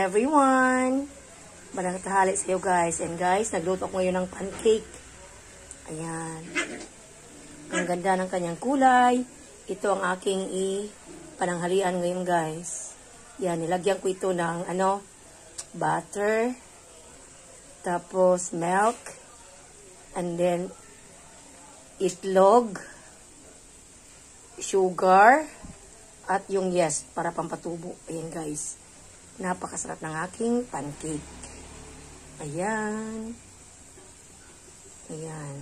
everyone! Magandang tanghali sa iyo guys. And guys, nagluto ko ngayon ng pancake. Ayan. Ang ganda ng kanyang kulay. Ito ang aking pananghalian ngayon guys. Yan, nilagyan ko ito ng butter. Tapos milk. And then itlog. Sugar. At yung yeast para pampatubo. Ayan guys. Napakasarap ng aking pancake. Ayan. Ayan.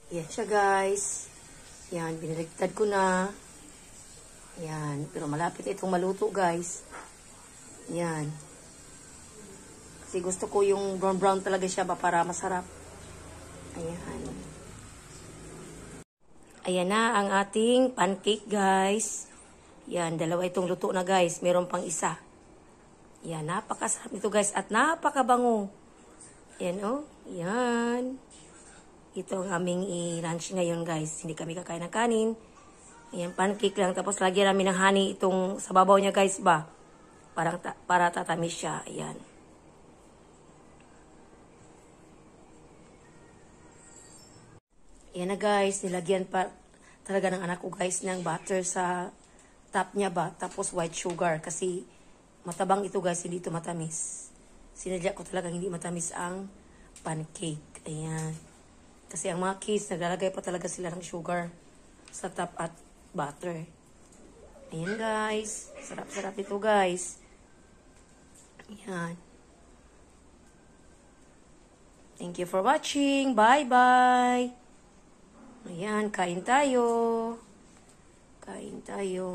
Ayan siya guys. Ayan, biniligtad ko na. Ayan, pero malapit itong maluto guys. Ayan. Kasi gusto ko yung brown talaga siya ba para masarap. Ayan. Ayan na ang ating pancake guys. Yan, dalawa itong luto na guys. Meron pang isa. Yan, napakasarap nito guys. At napakabango. Yan oh. Yan. Ito ang aming lunch ngayon guys. Hindi kami kakain ng kanin. Ayan, pancake lang. Tapos lagyan namin ng honey itong sa babaw niya guys ba. Para tatamis siya. Ayan. Ayan na guys, nilagyan pa talaga ng anak ko guys ng butter sa top niya ba. Tapos white sugar kasi matabang ito guys, hindi ito matamis. Sinadya ko talaga hindi matamis ang pancake. Ayan. Kasi ang mga kids, naglalagay pa talaga sila ng sugar sa top at butter. Ayan guys, sarap-sarap ito guys. Ayan. Thank you for watching. Bye-bye. Ayan, kain tayo. Kain tayo.